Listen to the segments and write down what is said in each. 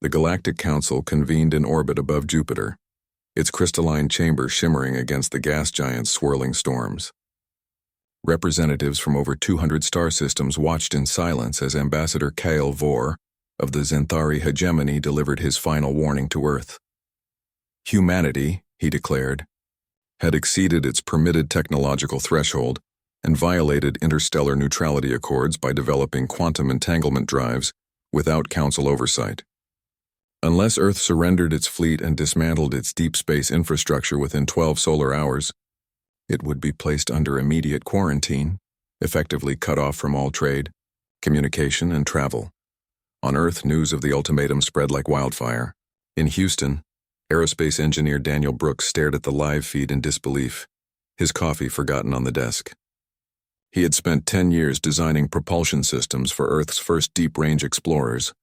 The Galactic Council convened in orbit above Jupiter, its crystalline chamber shimmering against the gas giant's swirling storms. Representatives from over 200 star systems watched in silence as Ambassador HFY War of the Xanthari hegemony delivered his final warning to Earth. Humanity, he declared, had exceeded its permitted technological threshold and violated interstellar neutrality accords by developing quantum entanglement drives without Council oversight. Unless Earth surrendered its fleet and dismantled its deep space infrastructure within 12 solar hours, it would be placed under immediate quarantine, effectively cut off from all trade, communication, and travel. On Earth, news of the ultimatum spread like wildfire. In Houston, aerospace engineer Daniel Brooks stared at the live feed in disbelief, his coffee forgotten on the desk. He had spent 10 years designing propulsion systems for Earth's first deep-range explorers,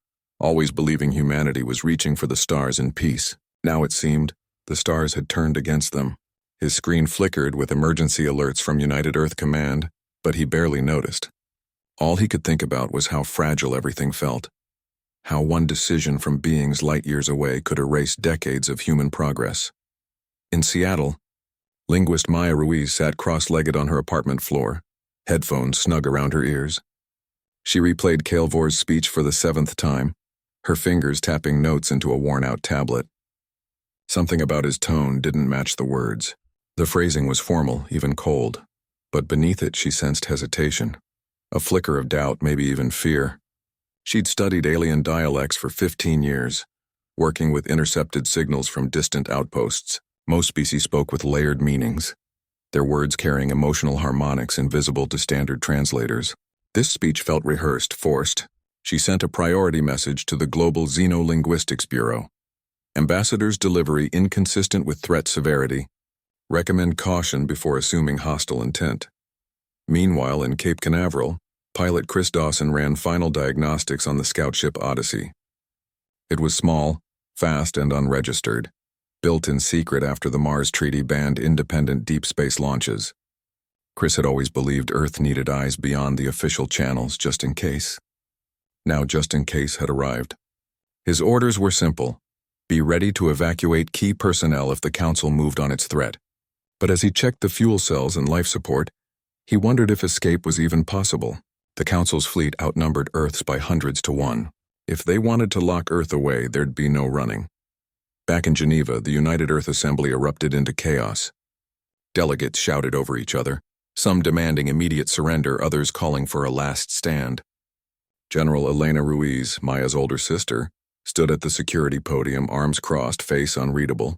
always believing humanity was reaching for the stars in peace. Now it seemed the stars had turned against them. His screen flickered with emergency alerts from United Earth Command, but he barely noticed. All he could think about was how fragile everything felt. How one decision from beings light years away could erase decades of human progress. In Seattle, linguist Maya Ruiz sat cross-legged on her apartment floor, headphones snug around her ears. She replayed HFY War's speech for the 7th time, her fingers tapping notes into a worn-out tablet. Something about his tone didn't match the words. The phrasing was formal, even cold, but beneath it she sensed hesitation, a flicker of doubt, maybe even fear. She'd studied alien dialects for 15 years, working with intercepted signals from distant outposts. Most species spoke with layered meanings, their words carrying emotional harmonics invisible to standard translators. This speech felt rehearsed, forced. She sent a priority message to the Global Xenolinguistics Bureau. Ambassador's delivery inconsistent with threat severity. Recommend caution before assuming hostile intent. Meanwhile, in Cape Canaveral, pilot Chris Dawson ran final diagnostics on the scout ship Odyssey. It was small, fast, and unregistered, built in secret after the Mars Treaty banned independent deep space launches. Chris had always believed Earth needed eyes beyond the official channels just in case. Now just in case had arrived. His orders were simple: be ready to evacuate key personnel if the Council moved on its threat. But as he checked the fuel cells and life support, he wondered if escape was even possible. The Council's fleet outnumbered Earth's by hundreds to one. If they wanted to lock Earth away, there'd be no running. Back in Geneva, the United Earth Assembly erupted into chaos. Delegates shouted over each other, some demanding immediate surrender, others calling for a last stand. General Elena Ruiz, Maya's older sister, stood at the security podium, arms crossed, face unreadable.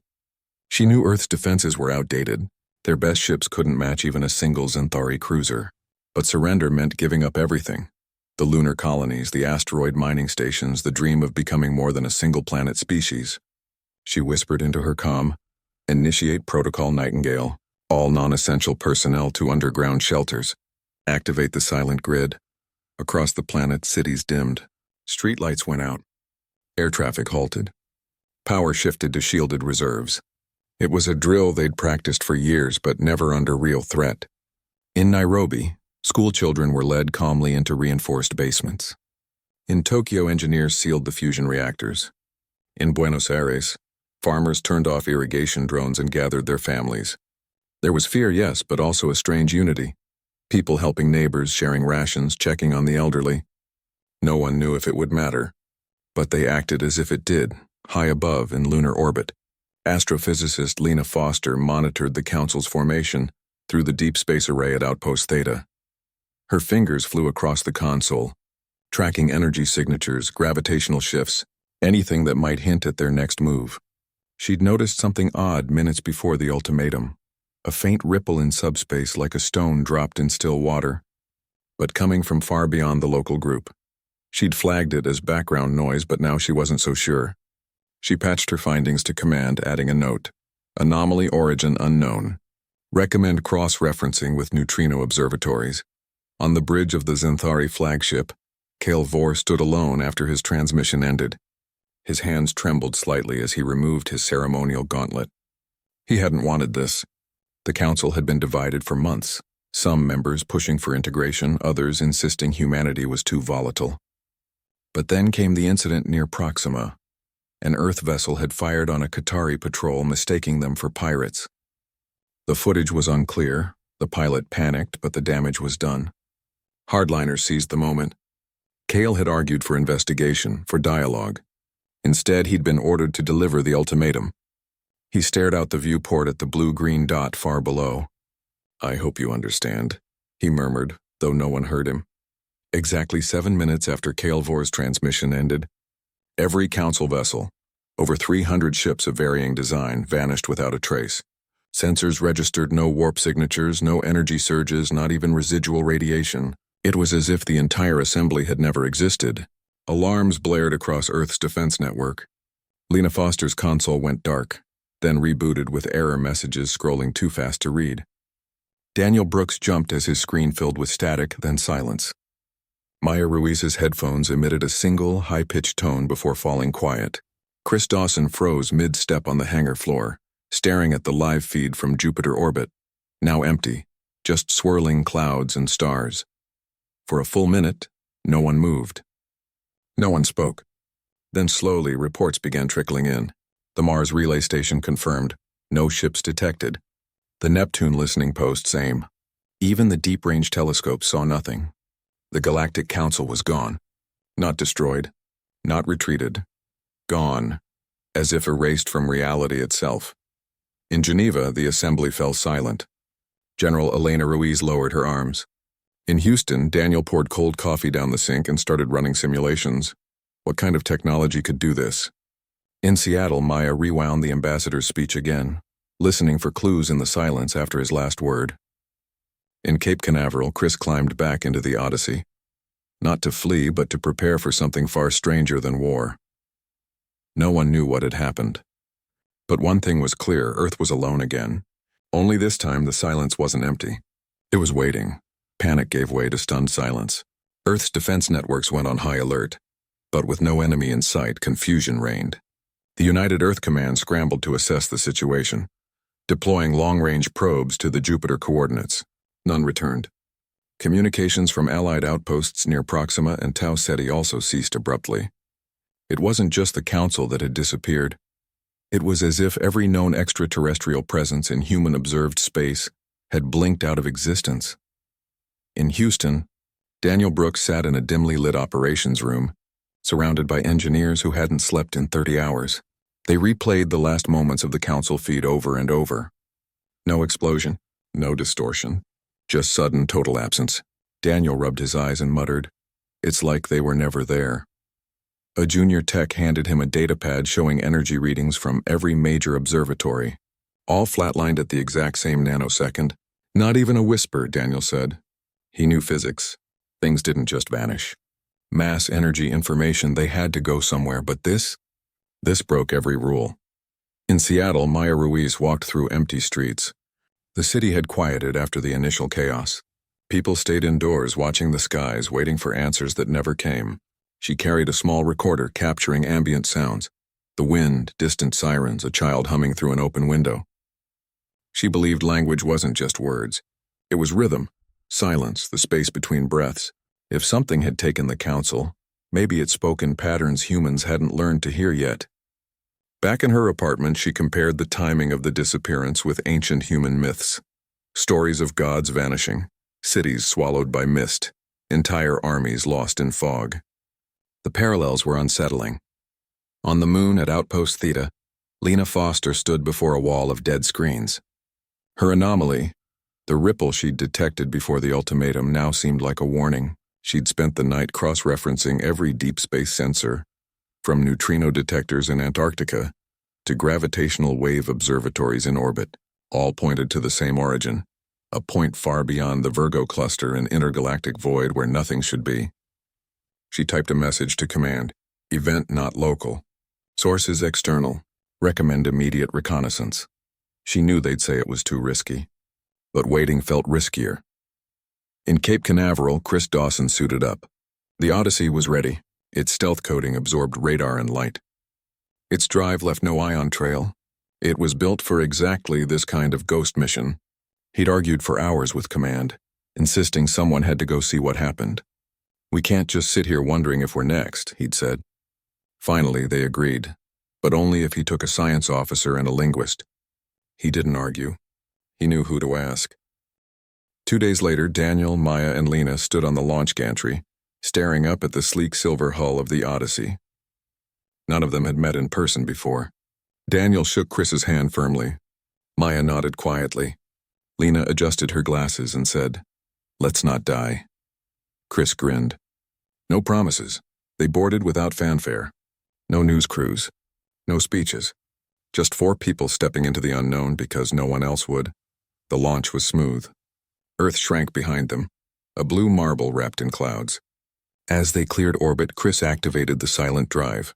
She knew Earth's defenses were outdated. Their best ships couldn't match even a single Xanthari cruiser. But surrender meant giving up everything. The lunar colonies, the asteroid mining stations, the dream of becoming more than a single-planet species. She whispered into her comm, "Initiate Protocol Nightingale. All non-essential personnel to underground shelters. Activate the silent grid." Across the planet, cities dimmed. Streetlights went out. Air traffic halted. Power shifted to shielded reserves. It was a drill they'd practiced for years, but never under real threat. In Nairobi, school children were led calmly into reinforced basements. In Tokyo, engineers sealed the fusion reactors. In Buenos Aires, farmers turned off irrigation drones and gathered their families. There was fear, yes, but also a strange unity. People helping neighbors, sharing rations, checking on the elderly. No one knew if it would matter, but they acted as if it did, high above in lunar orbit. Astrophysicist Lena Foster monitored the Council's formation through the deep space array at Outpost Theta. Her fingers flew across the console, tracking energy signatures, gravitational shifts, anything that might hint at their next move. She'd noticed something odd minutes before the ultimatum, a faint ripple in subspace like a stone dropped in still water, but coming from far beyond the local group. She'd flagged it as background noise, but now she wasn't so sure. She patched her findings to command, adding a note: anomaly origin unknown. Recommend cross-referencing with neutrino observatories. On the bridge of the Xanthari flagship, HFY War stood alone after his transmission ended. His hands trembled slightly as he removed his ceremonial gauntlet. He hadn't wanted this. The Council had been divided for months, some members pushing for integration, others insisting humanity was too volatile. But then came the incident near Proxima, An Earth vessel had fired on a Qatari patrol, mistaking them for pirates. The footage was unclear. The pilot panicked, but the damage was done. Hardliners seized the moment. Cale had argued for investigation, for dialogue. Instead, he'd been ordered to deliver the ultimatum. He stared out the viewport at the blue-green dot far below. "I hope you understand," he murmured, though no one heard him. Exactly 7 minutes after Cale Vor's transmission ended, every Council vessel, over 300 ships of varying design, vanished without a trace. Sensors registered no warp signatures, no energy surges, not even residual radiation. It was as if the entire assembly had never existed. Alarms blared across Earth's defense network. Lena Foster's console went dark, then rebooted with error messages scrolling too fast to read. Daniel Brooks jumped as his screen filled with static, then silence. Maya Ruiz's headphones emitted a single, high-pitched tone before falling quiet. Chris Dawson froze mid-step on the hangar floor, staring at the live feed from Jupiter orbit, now empty, just swirling clouds and stars. For a full minute, no one moved. No one spoke. Then slowly, reports began trickling in. The Mars relay station confirmed, no ships detected. The Neptune listening post, same. Even the deep-range telescope saw nothing. The Galactic Council was gone. Not destroyed, not retreated. Gone, as if erased from reality itself. In Geneva, the assembly fell silent. General Elena Ruiz lowered her arms. In Houston, Daniel poured cold coffee down the sink and started running simulations. What kind of technology could do this? In Seattle, Maya rewound the ambassador's speech again, listening for clues in the silence after his last word. In Cape Canaveral, Chris climbed back into the Odyssey. Not to flee, but to prepare for something far stranger than war. No one knew what had happened. But one thing was clear, Earth was alone again. Only this time the silence wasn't empty. It was waiting. Panic gave way to stunned silence. Earth's defense networks went on high alert. But with no enemy in sight, confusion reigned. The United Earth Command scrambled to assess the situation, deploying long-range probes to the Jupiter coordinates. None returned. Communications from Allied outposts near Proxima and Tau Ceti also ceased abruptly. It wasn't just the Council that had disappeared. It was as if every known extraterrestrial presence in human-observed space had blinked out of existence. In Houston, Daniel Brooks sat in a dimly lit operations room, surrounded by engineers who hadn't slept in 30 hours. They replayed the last moments of the Council feed over and over. No explosion, no distortion, just sudden total absence. Daniel rubbed his eyes and muttered, "It's like they were never there." A junior tech handed him a datapad showing energy readings from every major observatory, all flatlined at the exact same nanosecond. Not even a whisper, Daniel said. He knew physics. Things didn't just vanish. Mass energy information, they had to go somewhere, but this broke every rule. In Seattle, Maya Ruiz walked through empty streets. The city had quieted after the initial chaos. People stayed indoors, watching the skies, waiting for answers that never came. She carried a small recorder capturing ambient sounds, the wind, distant sirens, a child humming through an open window. She believed language wasn't just words. It was rhythm, silence, the space between breaths. If something had taken the Council, maybe it spoke in patterns humans hadn't learned to hear yet. Back in her apartment, she compared the timing of the disappearance with ancient human myths. Stories of gods vanishing, cities swallowed by mist, entire armies lost in fog. The parallels were unsettling. On the moon at Outpost Theta, Lena Foster stood before a wall of dead screens. Her anomaly, the ripple she'd detected before the ultimatum, now seemed like a warning. She'd spent the night cross-referencing every deep space sensor, from neutrino detectors in Antarctica to gravitational wave observatories in orbit. All pointed to the same origin, a point far beyond the Virgo cluster, an intergalactic void where nothing should be. She typed a message to command, "Event not local. Sources external. Recommend immediate reconnaissance." She knew they'd say it was too risky, but waiting felt riskier. In Cape Canaveral, Chris Dawson suited up. The Odyssey was ready. Its stealth coating absorbed radar and light. Its drive left no ion trail. It was built for exactly this kind of ghost mission. He'd argued for hours with command, insisting someone had to go see what happened. "We can't just sit here wondering if we're next," he'd said. Finally, they agreed. but only if he took a science officer and a linguist. He didn't argue. He knew who to ask. 2 days later, Daniel, Maya, and Lena stood on the launch gantry, staring up at the sleek silver hull of the Odyssey. None of them had met in person before. Daniel shook Chris's hand firmly. Maya nodded quietly. Lena adjusted her glasses and said, "Let's not die." Chris grinned. No promises. They boarded without fanfare. No news crews. No speeches. Just 4 people stepping into the unknown because no one else would. The launch was smooth. Earth shrank behind them, a blue marble wrapped in clouds. As they cleared orbit, Chris activated the silent drive.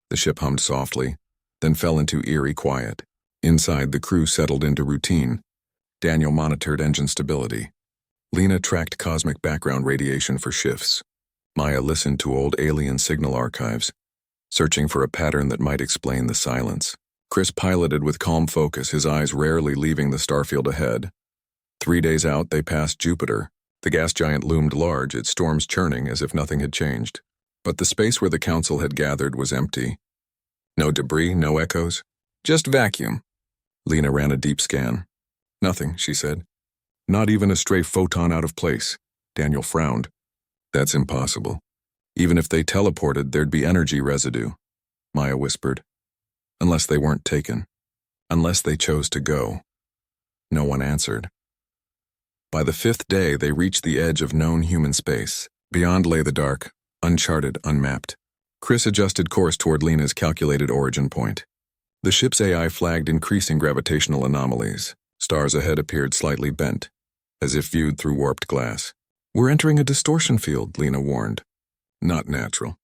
The ship hummed softly, then fell into eerie quiet. Inside, the crew settled into routine. Daniel monitored engine stability. Lena tracked cosmic background radiation for shifts. Maya listened to old alien signal archives, searching for a pattern that might explain the silence. Chris piloted with calm focus, his eyes rarely leaving the starfield ahead. 3 days out, they passed Jupiter. The gas giant loomed large, its storms churning as if nothing had changed. But the space where the council had gathered was empty. No debris, no echoes, just vacuum. Lena ran a deep scan. "Nothing," she said. "Not even a stray photon out of place." Daniel frowned. "That's impossible. Even if they teleported, there'd be energy residue," Maya whispered. "Unless they weren't taken. Unless they chose to go." No one answered. By the 5th day, they reached the edge of known human space. Beyond lay the dark, uncharted, unmapped. Chris adjusted course toward Lena's calculated origin point. The ship's AI flagged increasing gravitational anomalies. Stars ahead appeared slightly bent, as if viewed through warped glass. "We're entering a distortion field," Lena warned. "Not natural.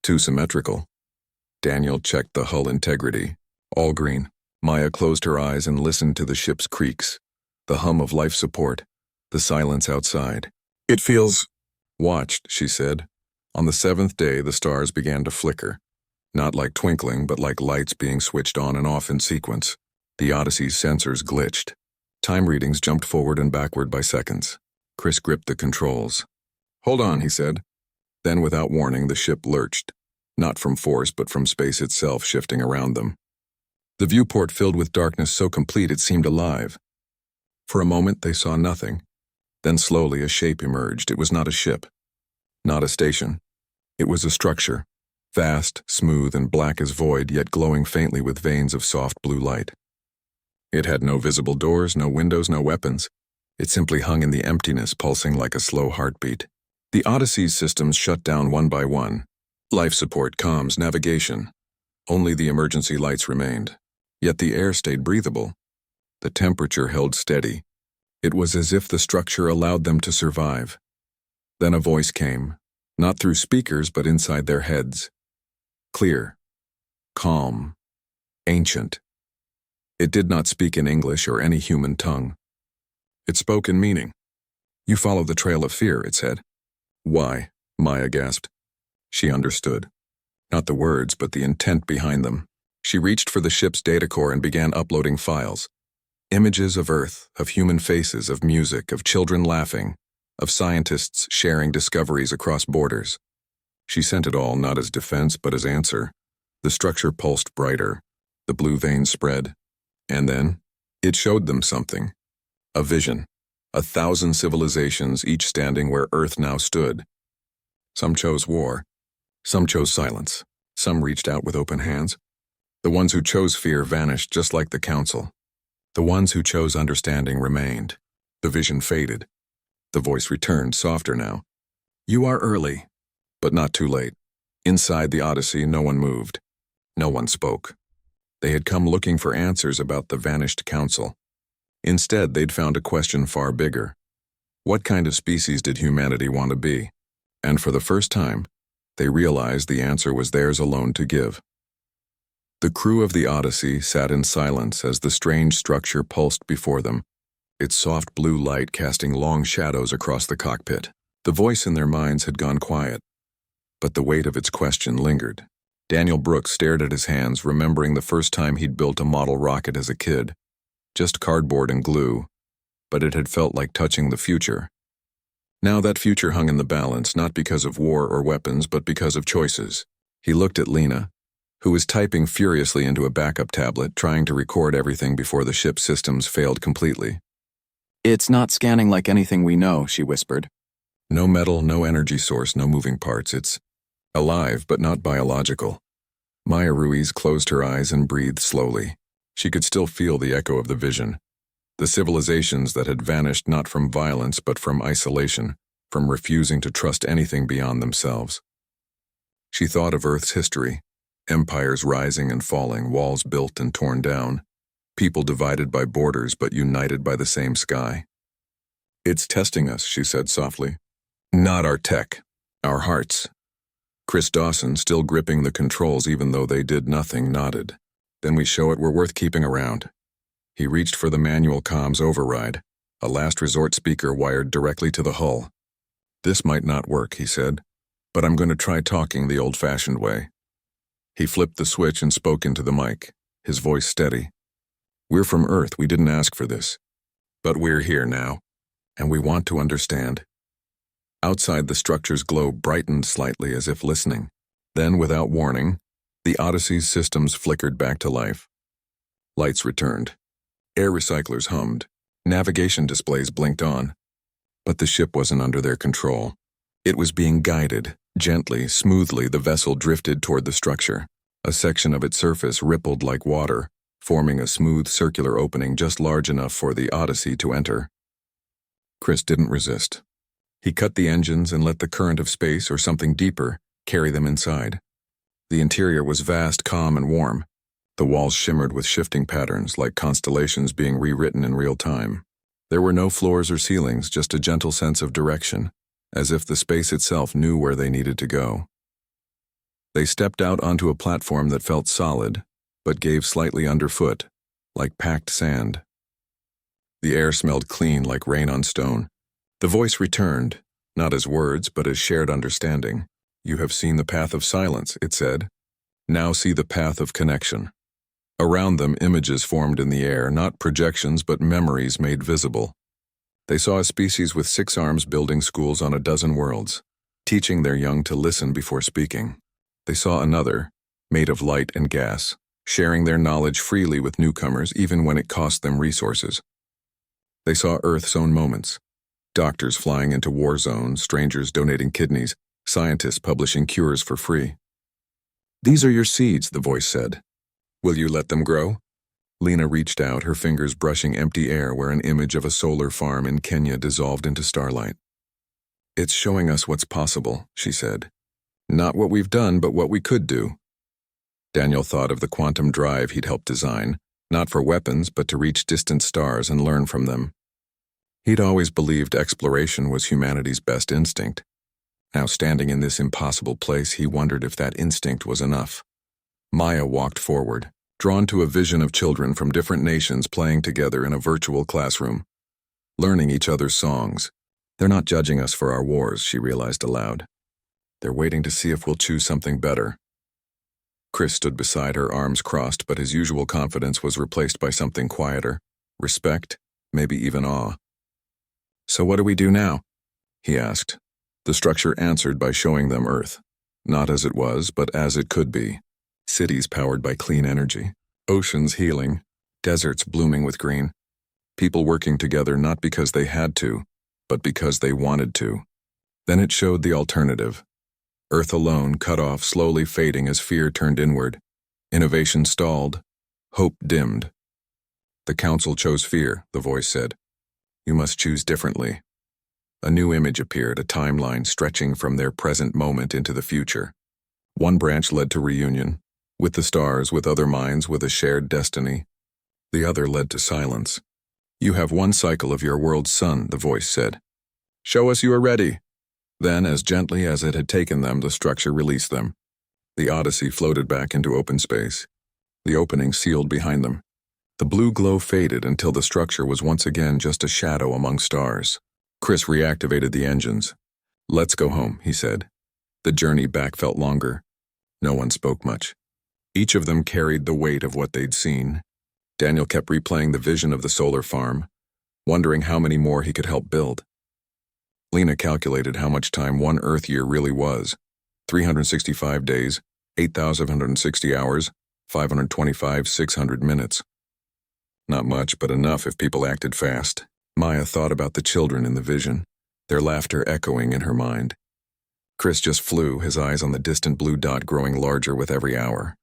Too symmetrical." Daniel checked the hull integrity. All green. Maya closed her eyes and listened to the ship's creaks, the hum of life support, the silence outside. "It feels..." "Watched," she said. On the 7th day, the stars began to flicker. Not like twinkling, but like lights being switched on and off in sequence. The Odyssey's sensors glitched. Time readings jumped forward and backward by seconds. Chris gripped the controls. "Hold on," he said. Then, without warning, the ship lurched. Not from force, but from space itself shifting around them. The viewport filled with darkness so complete it seemed alive. For a moment, they saw nothing. Then slowly a shape emerged. It was not a ship. Not a station. It was a structure. Vast, smooth, and black as void, yet glowing faintly with veins of soft blue light. It had no visible doors, no windows, no weapons. It simply hung in the emptiness, pulsing like a slow heartbeat. The Odyssey's systems shut down one by one. Life support, comms, navigation. Only the emergency lights remained. Yet the air stayed breathable. The temperature held steady. It was as if the structure allowed them to survive. Then a voice came, not through speakers but inside their heads. Clear, calm, ancient. It did not speak in English or any human tongue. It spoke in meaning. "You follow the trail of fear," it said. "Why?" Maya gasped. She understood. Not the words, but the intent behind them. She reached for the ship's data core and began uploading files. Images of Earth, of human faces, of music, of children laughing, of scientists sharing discoveries across borders. She sent it all not as defense but as answer. The structure pulsed brighter. The blue veins spread. And then, it showed them something. A vision. 1,000 civilizations, each standing where Earth now stood. Some chose war. Some chose silence. Some reached out with open hands. The ones who chose fear vanished just like the council. The ones who chose understanding remained. The vision faded. The voice returned, softer now. "You are early, but not too late." Inside the Odyssey, no one moved. No one spoke. They had come looking for answers about the vanished council. Instead, they'd found a question far bigger. What kind of species did humanity want to be? And for the first time, they realized the answer was theirs alone to give. The crew of the Odyssey sat in silence as the strange structure pulsed before them, its soft blue light casting long shadows across the cockpit. The voice in their minds had gone quiet, but the weight of its question lingered. Daniel Brooks stared at his hands, remembering the first time he'd built a model rocket as a kid. Just cardboard and glue, but it had felt like touching the future. Now that future hung in the balance, not because of war or weapons, but because of choices. He looked at Lena. who was typing furiously into a backup tablet, trying to record everything before the ship's systems failed completely. "It's not scanning like anything we know," she whispered. No metal, no energy source, no moving parts. It's alive, but not biological. Maya Ruiz closed her eyes and breathed slowly. She could still feel the echo of the vision. The civilizations that had vanished not from violence but from isolation, from refusing to trust anything beyond themselves. She thought of Earth's history, empires rising and falling, walls built and torn down, people divided by borders but united by the same sky. "It's testing us," she said softly. "Not our tech, our hearts." Chris Dawson, still gripping the controls even though they did nothing, nodded. "Then we show it we're worth keeping around." He reached for the manual comms override, a last resort speaker wired directly to the hull. "This might not work," he said, "but I'm going to try talking the old-fashioned way." He flipped the switch and spoke into the mic, his voice steady. "We're from Earth, we didn't ask for this. But we're here now, and we want to understand." Outside, the structure's glow brightened slightly as if listening. Then, without warning, the Odyssey's systems flickered back to life. Lights returned. Air recyclers hummed. Navigation displays blinked on. But the ship wasn't under their control. It was being guided. Gently, smoothly, the vessel drifted toward the structure. A section of its surface rippled like water, forming a smooth circular opening just large enough for the Odyssey to enter. Chris didn't resist. He cut the engines and let the current of space, or something deeper, carry them inside. The interior was vast, calm, and warm. The walls shimmered with shifting patterns, like constellations being rewritten in real time. There were no floors or ceilings, just a gentle sense of direction, as if the space itself knew where they needed to go. They stepped out onto a platform that felt solid, but gave slightly underfoot, like packed sand. The air smelled clean, like rain on stone. The voice returned, not as words, but as shared understanding. "You have seen the path of silence," it said. "Now see the path of connection." Around them, images formed in the air, not projections but memories made visible. They saw a species with 6 arms building schools on a dozen worlds, teaching their young to listen before speaking. They saw another, made of light and gas, sharing their knowledge freely with newcomers even when it cost them resources. They saw Earth's own moments. Doctors flying into war zones, strangers donating kidneys, scientists publishing cures for free. "These are your seeds," the voice said. "Will you let them grow?" Lena reached out, her fingers brushing empty air where an image of a solar farm in Kenya dissolved into starlight. "It's showing us what's possible," she said. "Not what we've done, but what we could do." Daniel thought of the quantum drive he'd helped design, not for weapons, but to reach distant stars and learn from them. He'd always believed exploration was humanity's best instinct. Now, standing in this impossible place, he wondered if that instinct was enough. Maya walked forward, drawn to a vision of children from different nations playing together in a virtual classroom, learning each other's songs. "They're not judging us for our wars," she realized aloud. "They're waiting to see if we'll choose something better." Chris stood beside her, arms crossed, but his usual confidence was replaced by something quieter, respect, maybe even awe. "So what do we do now?" he asked. The structure answered by showing them Earth, not as it was, but as it could be. Cities powered by clean energy, oceans healing, deserts blooming with green. People working together not because they had to, but because they wanted to. Then it showed the alternative. Earth alone, cut off, slowly fading as fear turned inward. Innovation stalled. Hope dimmed. "The Council chose fear," the voice said. "You must choose differently." A new image appeared, a timeline stretching from their present moment into the future. One branch led to reunion, with the stars, with other minds, with a shared destiny. The other led to silence. "You have one cycle of your world's sun," the voice said. "Show us you are ready." Then, as gently as it had taken them, the structure released them. The Odyssey floated back into open space. The opening sealed behind them. The blue glow faded until the structure was once again just a shadow among stars. Chris reactivated the engines. "Let's go home," he said. The journey back felt longer. No one spoke much. Each of them carried the weight of what they'd seen. Daniel kept replaying the vision of the solar farm, wondering how many more he could help build. Lena calculated how much time one Earth year really was. 365 days, 8,160 hours, 525, 600 minutes. Not much, but enough if people acted fast. Maya thought about the children in the vision, their laughter echoing in her mind. Chris just flew, his eyes on the distant blue dot growing larger with every hour.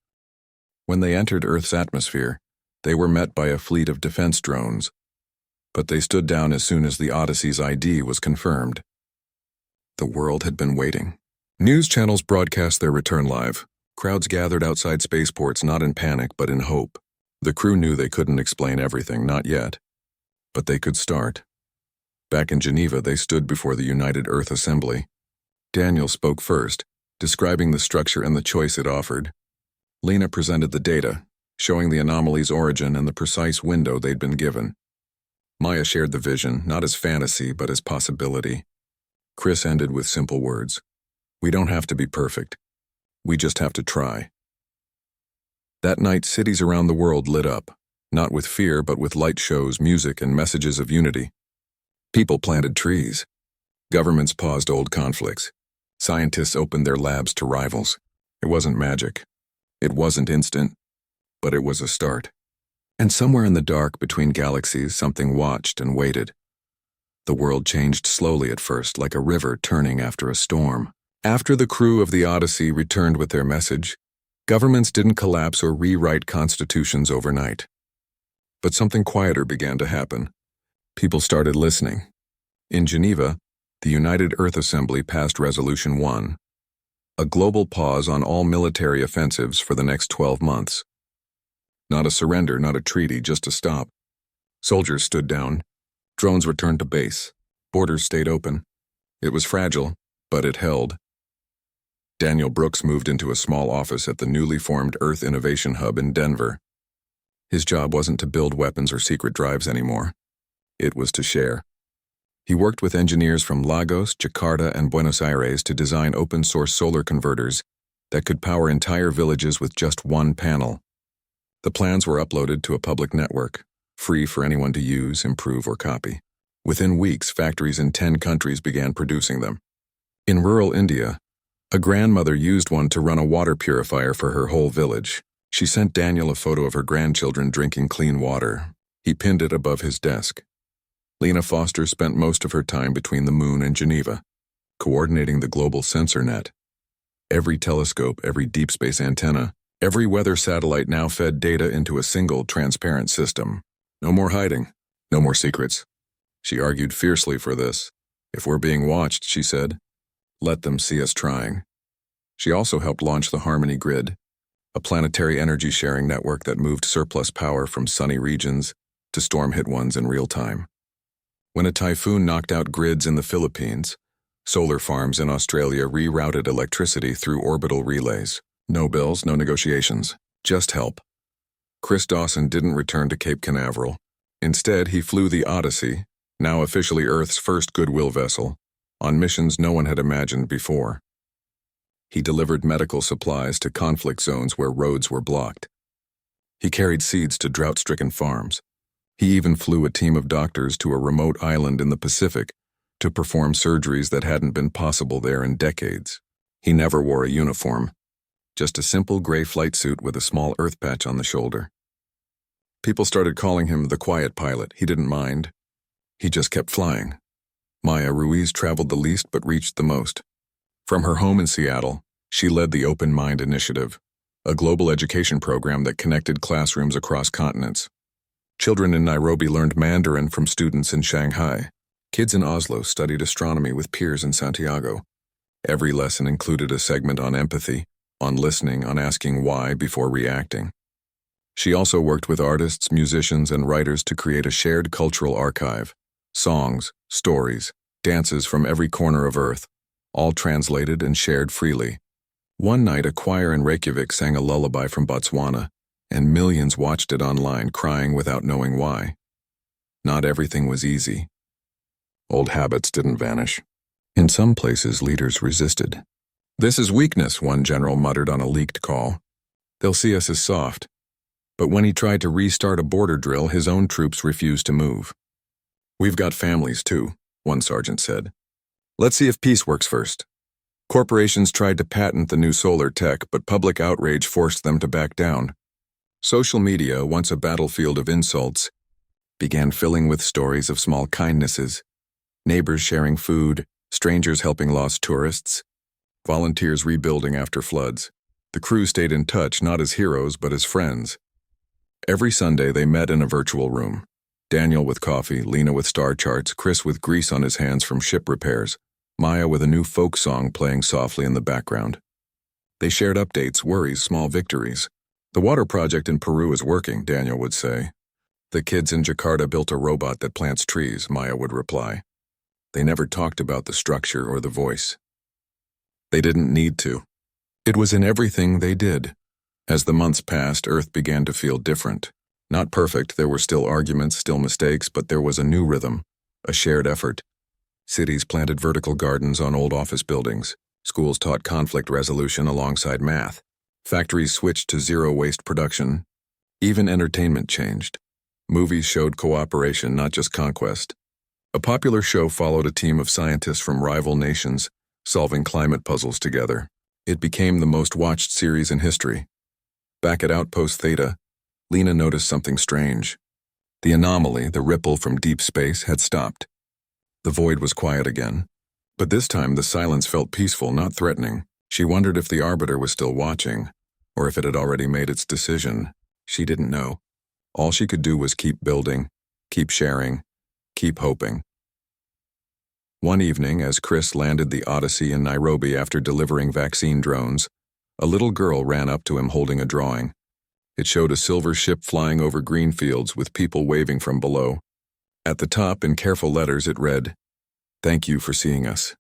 When they entered Earth's atmosphere, they were met by a fleet of defense drones, but they stood down as soon as the Odyssey's ID was confirmed. The world had been waiting. News channels broadcast their return live. Crowds gathered outside spaceports not in panic but in hope. The crew knew they couldn't explain everything, not yet. But they could start. Back in Geneva, they stood before the United Earth Assembly. Daniel spoke first, describing the structure and the choice it offered. Lena presented the data, showing the anomaly's origin and the precise window they'd been given. Maya shared the vision, not as fantasy, but as possibility. Chris ended with simple words. We don't have to be perfect. We just have to try. That night, cities around the world lit up, not with fear, but with light shows, music, and messages of unity. People planted trees. Governments paused old conflicts. Scientists opened their labs to rivals. It wasn't magic. It wasn't instant, but it was a start. And somewhere in the dark between galaxies, something watched and waited. The world changed slowly at first, like a river turning after a storm. After the crew of the Odyssey returned with their message, governments didn't collapse or rewrite constitutions overnight. But something quieter began to happen. People started listening. In Geneva, the United Earth Assembly passed Resolution 1, a global pause on all military offensives for the next 12 months. Not a surrender, not a treaty, just a stop. Soldiers stood down. Drones returned to base. Borders stayed open. It was fragile, but it held. Daniel Brooks moved into a small office at the newly formed Earth Innovation Hub in Denver. His job wasn't to build weapons or secret drives anymore. It was to share. He worked with engineers from Lagos, Jakarta, and Buenos Aires to design open-source solar converters that could power entire villages with just one panel. The plans were uploaded to a public network, free for anyone to use, improve, or copy. Within weeks, factories in 10 countries began producing them. In rural India, a grandmother used one to run a water purifier for her whole village. She sent Daniel a photo of her grandchildren drinking clean water. He pinned it above his desk. Lena Foster spent most of her time between the Moon and Geneva, coordinating the global sensor net. Every telescope, every deep space antenna, every weather satellite now fed data into a single, transparent system. No more hiding, no more secrets. She argued fiercely for this. If we're being watched, she said, let them see us trying. She also helped launch the Harmony Grid, a planetary energy sharing network that moved surplus power from sunny regions to storm-hit ones in real time. When a typhoon knocked out grids in the Philippines, solar farms in Australia rerouted electricity through orbital relays. No bills, no negotiations, just help. Chris Dawson didn't return to Cape Canaveral. Instead, he flew the Odyssey, now officially Earth's first goodwill vessel, on missions no one had imagined before. He delivered medical supplies to conflict zones where roads were blocked. He carried seeds to drought-stricken farms. He even flew a team of doctors to a remote island in the Pacific to perform surgeries that hadn't been possible there in decades. He never wore a uniform, just a simple gray flight suit with a small earth patch on the shoulder. People started calling him the quiet pilot. He didn't mind. He just kept flying. Maya Ruiz traveled the least but reached the most. From her home in Seattle, she led the Open Mind Initiative, a global education program that connected classrooms across continents. Children in Nairobi learned Mandarin from students in Shanghai. Kids in Oslo studied astronomy with peers in Santiago. Every lesson included a segment on empathy, on listening, on asking why before reacting. She also worked with artists, musicians, and writers to create a shared cultural archive. Songs, stories, dances from every corner of Earth, all translated and shared freely. One night, a choir in Reykjavik sang a lullaby from Botswana, and millions watched it online, crying without knowing why. Not everything was easy. Old habits didn't vanish. In some places, leaders resisted. This is weakness, one general muttered on a leaked call. They'll see us as soft. But when he tried to restart a border drill, his own troops refused to move. We've got families too, one sergeant said. Let's see if peace works first. Corporations tried to patent the new solar tech, but public outrage forced them to back down. Social media, once a battlefield of insults, began filling with stories of small kindnesses, neighbors sharing food, strangers helping lost tourists, volunteers rebuilding after floods. The crew stayed in touch not as heroes but as friends. Every Sunday they met in a virtual room. Daniel with coffee, Lena with star charts, Chris with grease on his hands from ship repairs, Maya with a new folk song playing softly in the background. They shared updates, worries, small victories. The water project in Peru is working, Daniel would say. The kids in Jakarta built a robot that plants trees, Maya would reply. They never talked about the structure or the voice. They didn't need to. It was in everything they did. As the months passed, Earth began to feel different. Not perfect, there were still arguments, still mistakes, but there was a new rhythm, a shared effort. Cities planted vertical gardens on old office buildings. Schools taught conflict resolution alongside math. Factories switched to zero-waste production. Even entertainment changed. Movies showed cooperation, not just conquest. A popular show followed a team of scientists from rival nations, solving climate puzzles together. It became the most watched series in history. Back at Outpost Theta, Lena noticed something strange. The anomaly, the ripple from deep space, had stopped. The void was quiet again. But this time the silence felt peaceful, not threatening. She wondered if the Arbiter was still watching, or if it had already made its decision. She didn't know. All she could do was keep building, keep sharing, keep hoping. One evening, as Chris landed the Odyssey in Nairobi after delivering vaccine drones, a little girl ran up to him holding a drawing. It showed a silver ship flying over green fields with people waving from below. At the top, in careful letters, it read, "Thank you for seeing us."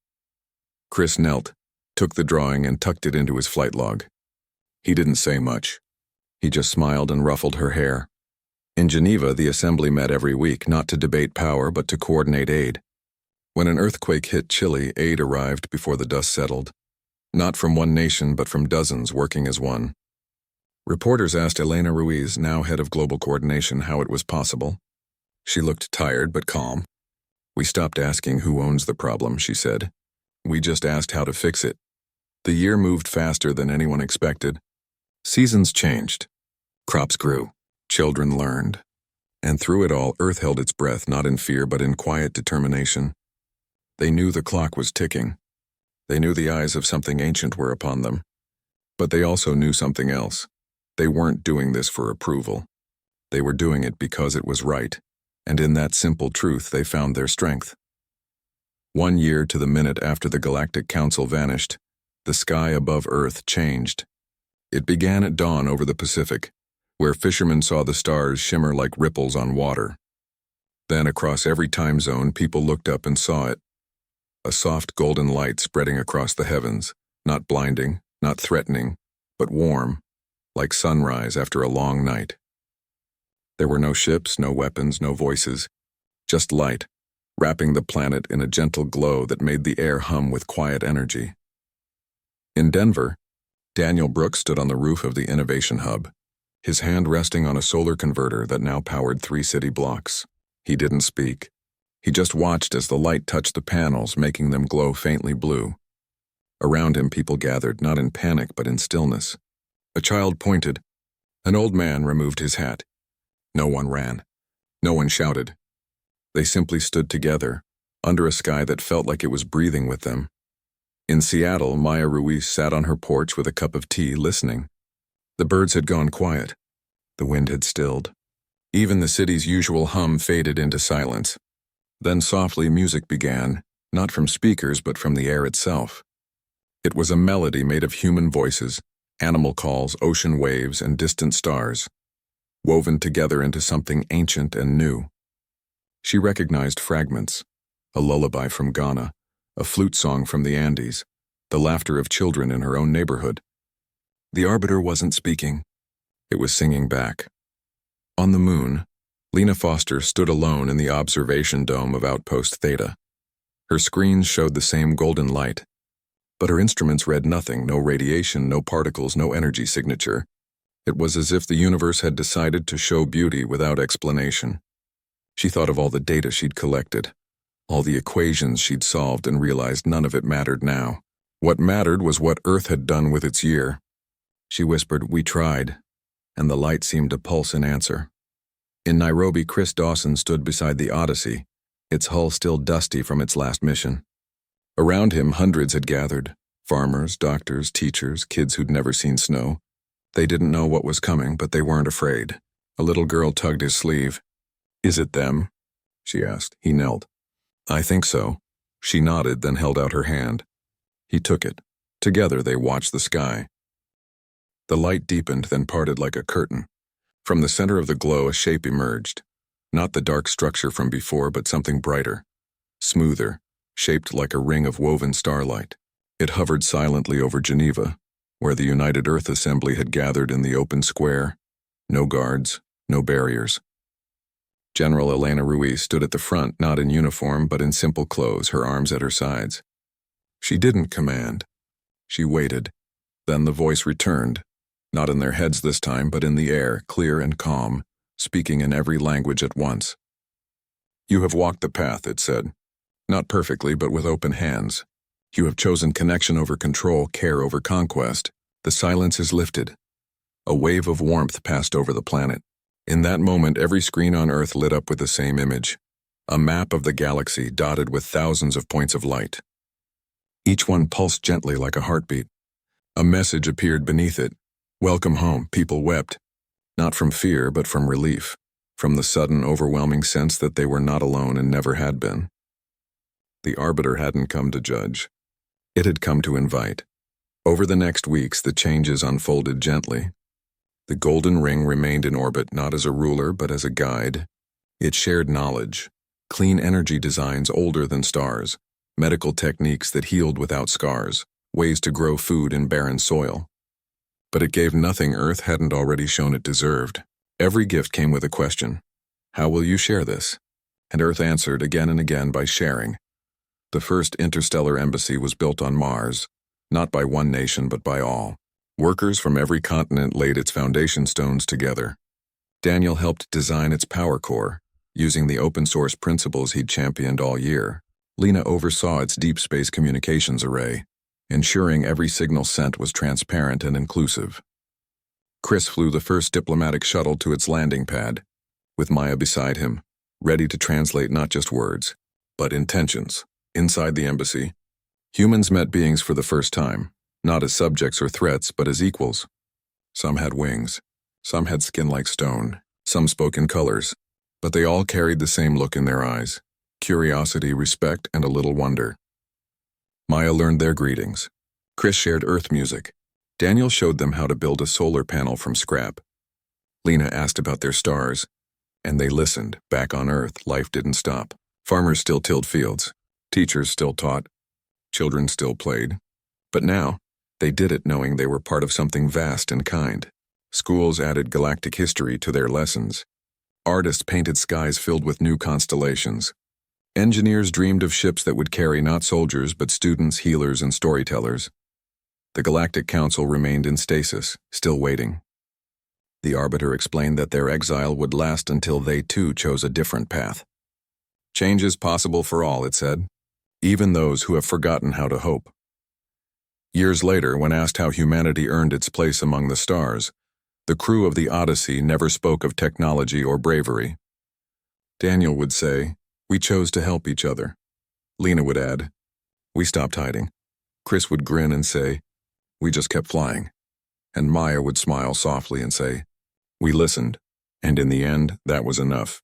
Chris knelt, took the drawing and tucked it into his flight log. He didn't say much. He just smiled and ruffled her hair. In Geneva, the assembly met every week, not to debate power but to coordinate aid. When an earthquake hit Chile, aid arrived before the dust settled. Not from one nation, but from dozens working as one. Reporters asked Elena Ruiz, now head of global coordination, how it was possible. She looked tired but calm. "We stopped asking who owns the problem," she said. "We just asked how to fix it." The year moved faster than anyone expected. Seasons changed. Crops grew. Children learned. And through it all, Earth held its breath, not in fear but in quiet determination. They knew the clock was ticking. They knew the eyes of something ancient were upon them. But they also knew something else. They weren't doing this for approval. They were doing it because it was right, and in that simple truth they found their strength. 1 year to the minute after the Galactic Council vanished, the sky above Earth changed. It began at dawn over the Pacific, where fishermen saw the stars shimmer like ripples on water. Then across every time zone, people looked up and saw it. A soft golden light spreading across the heavens, not blinding, not threatening, but warm, like sunrise after a long night. There were no ships, no weapons, no voices, just light, wrapping the planet in a gentle glow that made the air hum with quiet energy. In Denver, Daniel Brooks stood on the roof of the Innovation Hub, his hand resting on a solar converter that now powered 3 city blocks. He didn't speak. He just watched as the light touched the panels, making them glow faintly blue. Around him, people gathered, not in panic but in stillness. A child pointed. An old man removed his hat. No one ran. No one shouted. They simply stood together, under a sky that felt like it was breathing with them. In Seattle, Maya Ruiz sat on her porch with a cup of tea, listening. The birds had gone quiet. The wind had stilled. Even the city's usual hum faded into silence. Then softly music began, not from speakers but from the air itself. It was a melody made of human voices, animal calls, ocean waves, and distant stars, woven together into something ancient and new. She recognized fragments, a lullaby from Ghana, a flute song from the Andes, the laughter of children in her own neighborhood. The Arbiter wasn't speaking. It was singing back. On the moon, Lena Foster stood alone in the observation dome of Outpost Theta. Her screens showed the same golden light, but her instruments read nothing, no radiation, no particles, no energy signature. It was as if the universe had decided to show beauty without explanation. She thought of all the data she'd collected, all the equations she'd solved, and realized none of it mattered now. What mattered was what Earth had done with its year. She whispered, "We tried," and the light seemed to pulse in answer. In Nairobi, Chris Dawson stood beside the Odyssey, its hull still dusty from its last mission. Around him, hundreds had gathered. Farmers, doctors, teachers, kids who'd never seen snow. They didn't know what was coming, but they weren't afraid. A little girl tugged his sleeve. "Is it them?" she asked. He knelt. "I think so." She nodded, then held out her hand. He took it. Together they watched the sky. The light deepened, then parted like a curtain. From the center of the glow, a shape emerged. Not the dark structure from before, but something brighter, smoother, shaped like a ring of woven starlight. It hovered silently over Geneva, where the United Earth Assembly had gathered in the open square. No guards, no barriers. General Elena Ruiz stood at the front, not in uniform, but in simple clothes, her arms at her sides. She didn't command. She waited. Then the voice returned, not in their heads this time, but in the air, clear and calm, speaking in every language at once. "You have walked the path," it said. "Not perfectly, but with open hands. You have chosen connection over control, care over conquest. The silence is lifted." A wave of warmth passed over the planet. In that moment, every screen on Earth lit up with the same image. A map of the galaxy dotted with thousands of points of light. Each one pulsed gently like a heartbeat. A message appeared beneath it. "Welcome home," people wept. Not from fear, but from relief. From the sudden, overwhelming sense that they were not alone and never had been. The Arbiter hadn't come to judge. It had come to invite. Over the next weeks, the changes unfolded gently. The golden ring remained in orbit, not as a ruler, but as a guide. It shared knowledge, clean energy designs older than stars, medical techniques that healed without scars, ways to grow food in barren soil. But it gave nothing Earth hadn't already shown it deserved. Every gift came with a question. How will you share this? And Earth answered again and again by sharing. The first interstellar embassy was built on Mars, not by one nation but by all. Workers from every continent laid its foundation stones together. Daniel helped design its power core, using the open-source principles he'd championed all year. Lena oversaw its deep space communications array, ensuring every signal sent was transparent and inclusive. Chris flew the first diplomatic shuttle to its landing pad, with Maya beside him, ready to translate not just words, but intentions. Inside the embassy, humans met beings for the first time, not as subjects or threats, but as equals. Some had wings, some had skin like stone, some spoke in colors, but they all carried the same look in their eyes: curiosity, respect, and a little wonder. Maya learned their greetings. Chris shared Earth music. Daniel showed them how to build a solar panel from scrap. Lena asked about their stars, and they listened. Back on Earth, life didn't stop. Farmers still tilled fields. Teachers still taught. Children still played. But now, they did it knowing they were part of something vast and kind. Schools added galactic history to their lessons. Artists painted skies filled with new constellations. Engineers dreamed of ships that would carry not soldiers but students, healers, and storytellers. The Galactic Council remained in stasis, still waiting. The Arbiter explained that their exile would last until they too chose a different path. "Change is possible for all," it said, "even those who have forgotten how to hope." Years later, when asked how humanity earned its place among the stars, the crew of the Odyssey never spoke of technology or bravery. Daniel would say, "We chose to help each other." Lena would add, "We stopped hiding." Chris would grin and say, "We just kept flying." And Maya would smile softly and say, "We listened." And in the end, that was enough.